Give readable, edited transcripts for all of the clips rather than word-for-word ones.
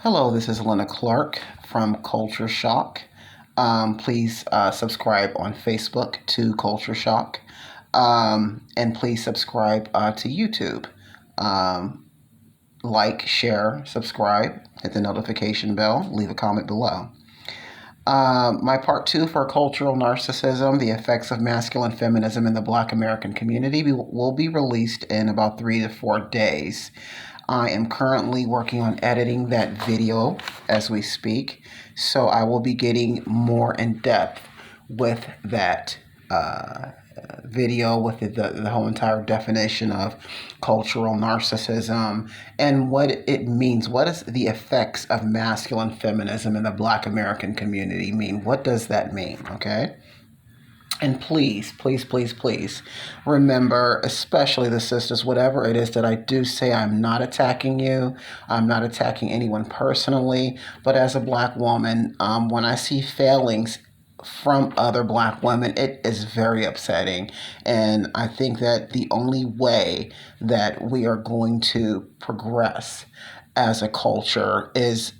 Hello, this is Lena Clark from Culture Shock. Please subscribe on Facebook to Culture Shock. And please subscribe to YouTube. Um, like, share, subscribe, hit the notification bell, leave a comment below. My part two for cultural narcissism, the effects of masculine feminism in the Black American community, will be released in about 3 to 4 days. I am currently working on editing that video as we speak, so I will be getting more in depth with that video, with the whole entire definition of cultural narcissism and what it means. What does the effects of masculine feminism in the Black American community mean? What does that mean? Okay. And please, please, please, please remember, especially the sisters, whatever it is that I do say, I'm not attacking you. I'm not attacking anyone personally. But as a Black woman, when I see failings from other Black women, it is very upsetting. And I think that the only way that we are going to progress as a culture is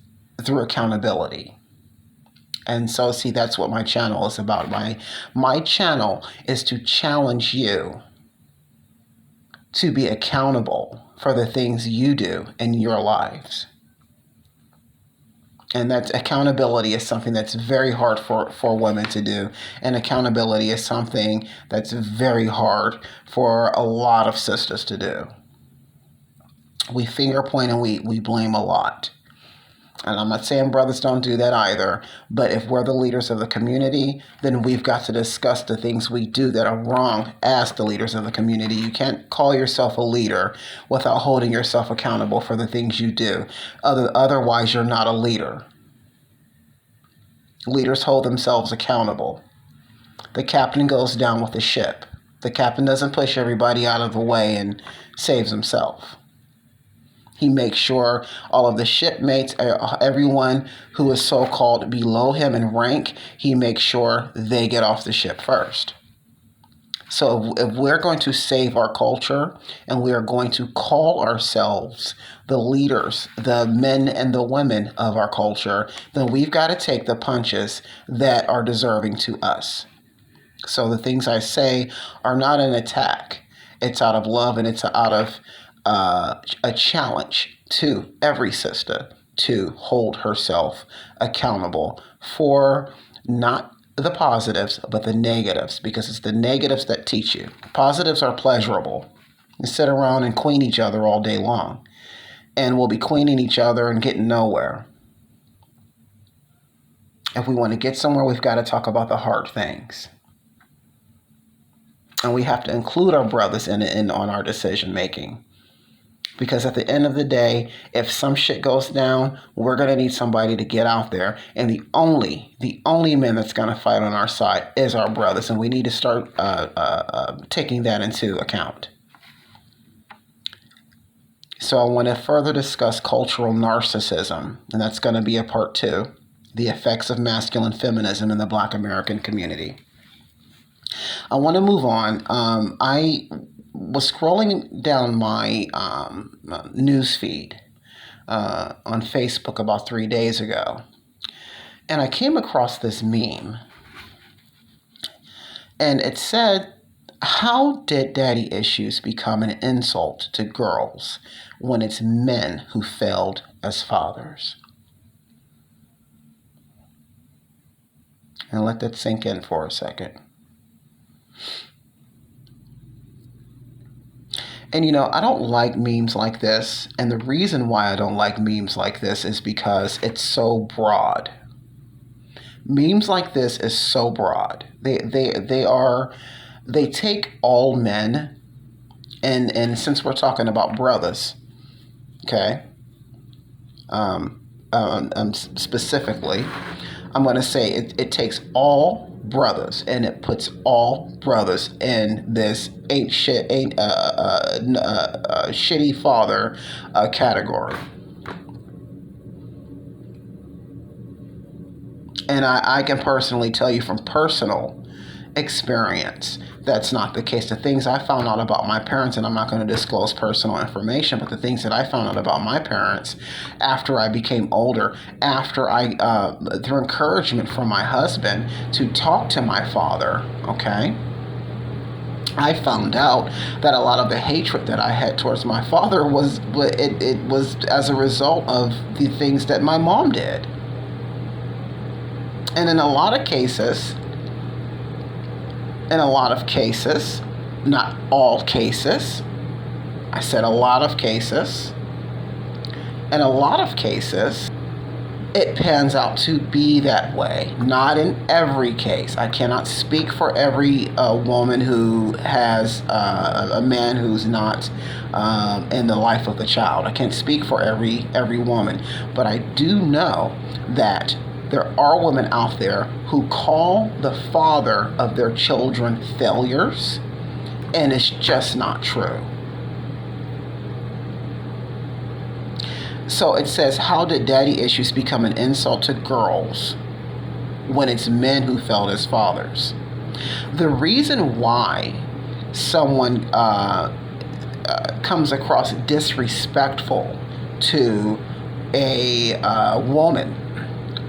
through accountability. And so, see, that's what my channel is about. My channel is to challenge you to be accountable for the things you do in your lives. And that accountability is something that's very hard for women to do. And accountability is something that's very hard for a lot of sisters to do. We finger point and we blame a lot. And I'm not saying brothers don't do that either, but if we're the leaders of the community, then we've got to discuss the things we do that are wrong as the leaders of the community. You can't call yourself a leader without holding yourself accountable for the things you do. Otherwise, you're not a leader. Leaders hold themselves accountable. The captain goes down with the ship. The captain doesn't push everybody out of the way and saves himself. He makes sure all of the shipmates, everyone who is so-called below him in rank, he makes sure they get off the ship first. So if we're going to save our culture and we are going to call ourselves the leaders, the men and the women of our culture, then we've got to take the punches that are deserving to us. So the things I say are not an attack. It's out of love, and it's out of a challenge to every sister to hold herself accountable for not the positives, but the negatives, because it's the negatives that teach you. Positives are pleasurable. You sit around and queen each other all day long, and we'll be queening each other and getting nowhere. If we want to get somewhere, we've got to talk about the hard things. And we have to include our brothers in on our decision making. Because at the end of the day, if some shit goes down, we're going to need somebody to get out there. And the only man that's going to fight on our side is our brothers. And we need to start taking that into account. So I want to further discuss cultural narcissism. And that's going to be a part two. The effects of masculine feminism in the Black American community. I want to move on. I was scrolling down my news feed on Facebook about 3 days ago, and I came across this meme, and it said, "How did daddy issues become an insult to girls when it's men who failed as fathers?" And let that sink in for a second. And I don't like memes like this. And the reason why I don't like memes like this is because it's so broad. Memes like this is so broad. They take all men, and since we're talking about brothers, okay, specifically, I'm going to say it takes all brothers, and it puts all brothers in this shitty father category. And I can personally tell you from personal experience, that's not the case. The things I found out about my parents, and I'm not going to disclose personal information, but the things that I found out about my parents after I became older, after through encouragement from my husband to talk to my father, okay? I found out that a lot of the hatred that I had towards my father was as a result of the things that my mom did. And in a lot of cases, not all cases, I said a lot of cases, in a lot of cases, it pans out to be that way. Not in every case. I cannot speak for every woman who has a man who's not in the life of the child. I can't speak for every woman, but I do know that there are women out there who call the father of their children failures, and it's just not true. So it says, how did daddy issues become an insult to girls when it's men who failed as fathers? The reason why someone comes across disrespectful to a woman,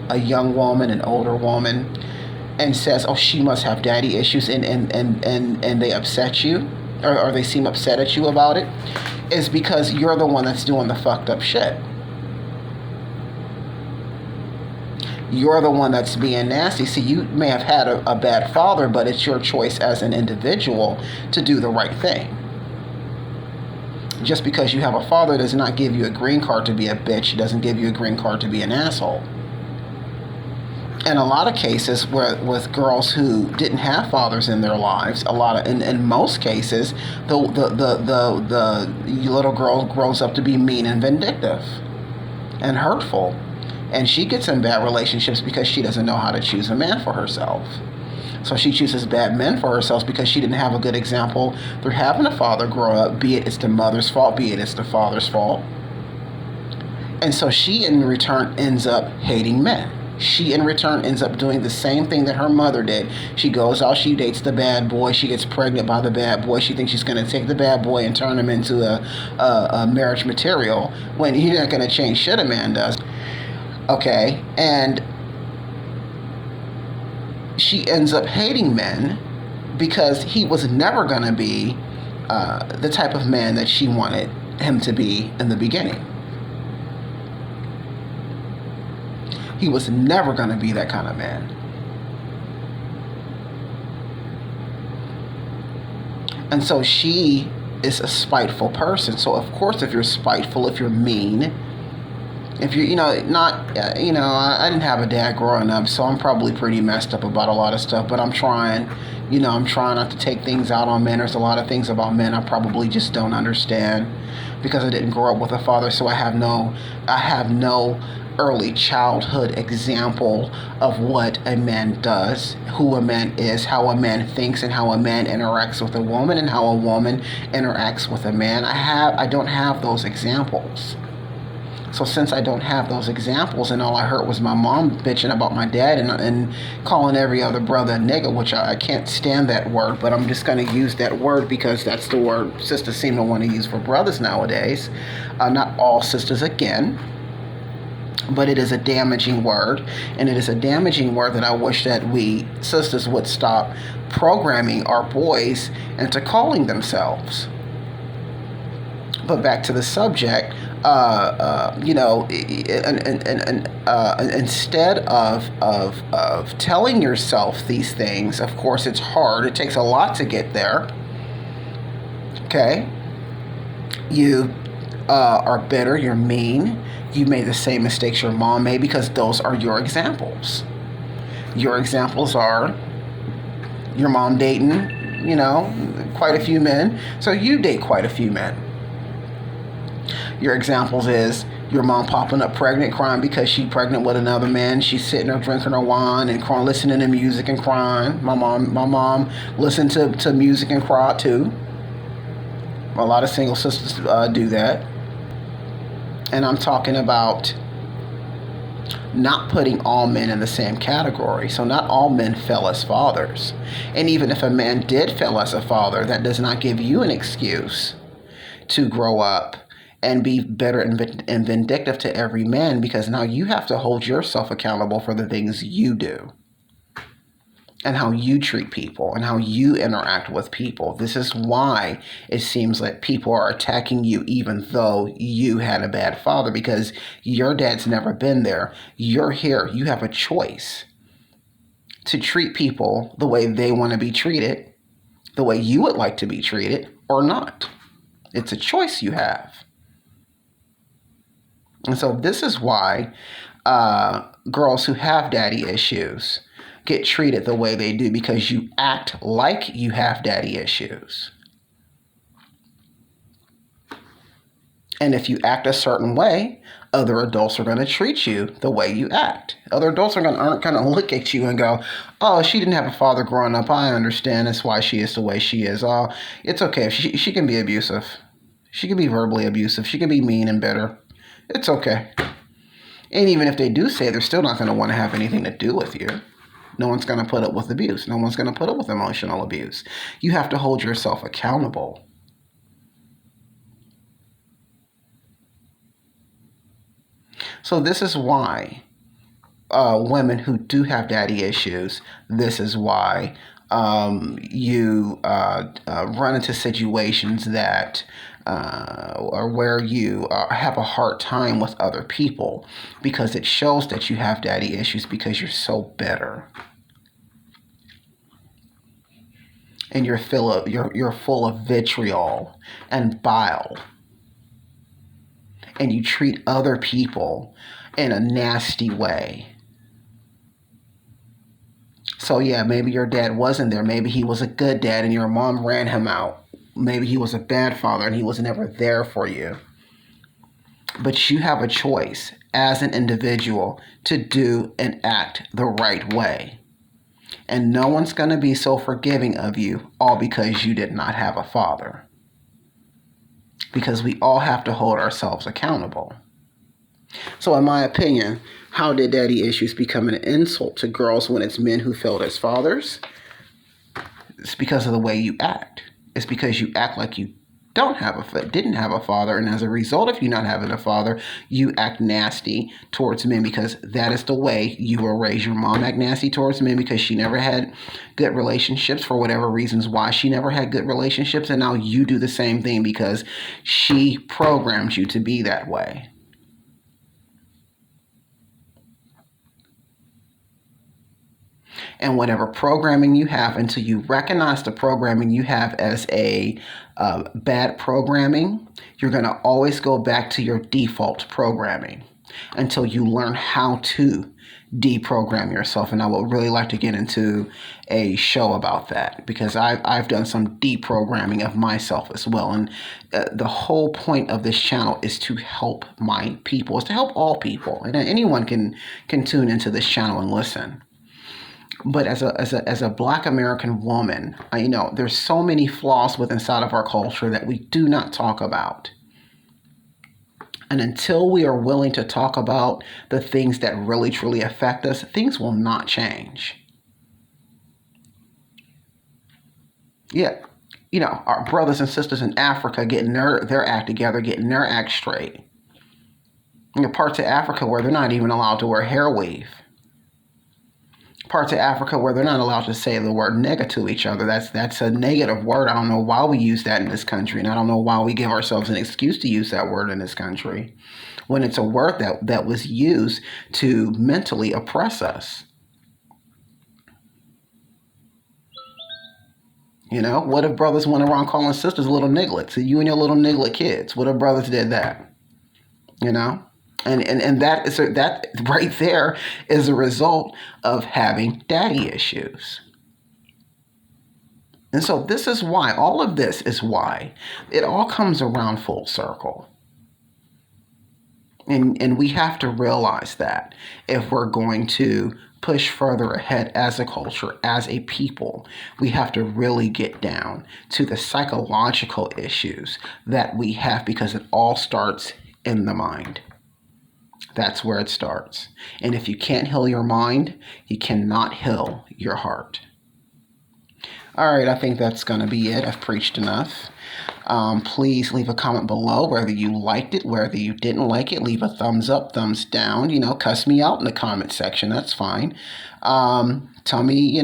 a young woman, an older woman, and says, oh, she must have daddy issues, and they upset you, or they seem upset at you about it, is because you're the one that's doing the fucked up shit. You're the one that's being nasty. See, you may have had a bad father, but it's your choice as an individual to do the right thing. Just because you have a father does not give you a green card to be a bitch. It doesn't give you a green card to be an asshole. In a lot of cases, with girls who didn't have fathers in their lives, in most cases, the little girl grows up to be mean and vindictive and hurtful. And she gets in bad relationships because she doesn't know how to choose a man for herself. So she chooses bad men for herself because she didn't have a good example through having a father grow up, be it it's the mother's fault, be it it's the father's fault. And so she in return ends up hating men. She in return ends up doing the same thing that her mother did. She goes out, she dates the bad boy, she gets pregnant by the bad boy, she thinks she's going to take the bad boy and turn him into a marriage material, when he's not going to change shit a man does. Okay, and she ends up hating men because he was never going to be the type of man that she wanted him to be in the beginning. He was never going to be that kind of man. And so she is a spiteful person. So of course, if you're spiteful, if you're mean, if you're, I didn't have a dad growing up, so I'm probably pretty messed up about a lot of stuff, but I'm trying not to take things out on men. There's a lot of things about men I probably just don't understand because I didn't grow up with a father, so I have no early childhood example of what a man does, who a man is, how a man thinks, and how a man interacts with a woman, and how a woman interacts with a man. I don't have those examples. So since I don't have those examples, and all I heard was my mom bitching about my dad and calling every other brother a nigga, which I can't stand that word, but I'm just going to use that word because that's the word sisters seem to want to use for brothers nowadays. Not all sisters, again, but it is a damaging word, and it is a damaging word that I wish that we sisters would stop programming our boys into calling themselves. But back to the subject, instead of telling yourself these things, of course it's hard. It takes a lot to get there. Okay, you are bitter. You're mean. You made the same mistakes your mom made because those are your examples. Your examples are your mom dating, quite a few men, so you date quite a few men. Your examples is your mom popping up pregnant, crying because she's pregnant with another man. She's sitting there drinking her wine and crying, listening to music and crying. My mom listened to music and cried too. A lot of single sisters do that. And I'm talking about not putting all men in the same category. So not all men fail as fathers. And even if a man did fail as a father, that does not give you an excuse to grow up and be bitter and vindictive to every man, because now you have to hold yourself accountable for the things you do and how you treat people and how you interact with people. This is why it seems like people are attacking you even though you had a bad father, because your dad's never been there. You're here. You have a choice to treat people the way they want to be treated, the way you would like to be treated, or not. It's a choice you have. And so this is why girls who have daddy issues get treated the way they do, because you act like you have daddy issues. And if you act a certain way, other adults are going to treat you the way you act. Other adults aren't going to look at you and go, oh, she didn't have a father growing up. I understand. That's why she is the way she is. Oh, it's okay. She can be abusive. She can be verbally abusive. She can be mean and bitter. It's okay. And even if they do say, they're still not going to want to have anything to do with you. No one's going to put up with abuse. No one's going to put up with emotional abuse. You have to hold yourself accountable. So this is why women who do have daddy issues, this is why you run into situations that or where you have a hard time with other people, because it shows that you have daddy issues, because you're so bitter and you're full of vitriol and bile, and you treat other people in a nasty way. So yeah, maybe your dad wasn't there. Maybe he was a good dad and your mom ran him out. Maybe he was a bad father and he was never there for you. But you have a choice as an individual to do and act the right way. And no one's going to be so forgiving of you all because you did not have a father. Because we all have to hold ourselves accountable. So in my opinion, how did daddy issues become an insult to girls when it's men who failed as fathers? It's because of the way you act. It's because you act like you didn't have a father, and as a result of you not having a father, you act nasty towards men, because that is the way you were raised. Your mom act nasty towards men because she never had good relationships for whatever reasons why she never had good relationships, and now you do the same thing because she programmed you to be that way. And whatever programming you have, until you recognize the programming you have as a bad programming, you're going to always go back to your default programming until you learn how to deprogram yourself. And I would really like to get into a show about that, because I've done some deprogramming of myself as well. And the whole point of this channel is to help my people, is to help all people. And anyone can tune into this channel and listen. But as a Black American woman, there's so many flaws inside of our culture that we do not talk about. And until we are willing to talk about the things that really, truly affect us, things will not change. Yeah, our brothers and sisters in Africa getting their act together, getting their act straight. Parts of Africa where they're not even allowed to wear hair weave. Parts of Africa where they're not allowed to say the word nigga to each other. That's a negative word. I don't know why we use that in this country, and I don't know why we give ourselves an excuse to use that word in this country, when it's a word that was used to mentally oppress us. What if brothers went around calling sisters little nigglets? You and your little niglet kids. What if brothers did that? And that right there is a result of having daddy issues. And so this is why, all of this is why it all comes around full circle. And we have to realize that if we're going to push further ahead as a culture, as a people, we have to really get down to the psychological issues that we have, because it all starts in the mind. That's where it starts. And if you can't heal your mind, you cannot heal your heart. All right, I think that's going to be it. I've preached enough. Please leave a comment below whether you liked it, whether you didn't like it. Leave a thumbs up, thumbs down. Cuss me out in the comment section. That's fine. Tell me,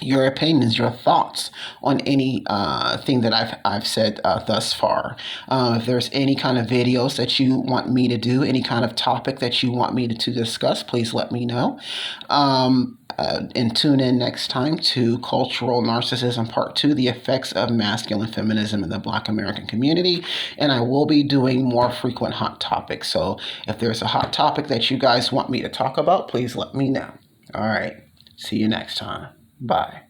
your opinions, your thoughts on any thing that I've said thus far. If there's any kind of videos that you want me to do, any kind of topic that you want me to discuss, please let me know. And tune in next time to Cultural Narcissism Part 2, The Effects of Masculine Feminism in the Black American Community. And I will be doing more frequent hot topics. So if there's a hot topic that you guys want me to talk about, please let me know. All right. See you next time. Bye.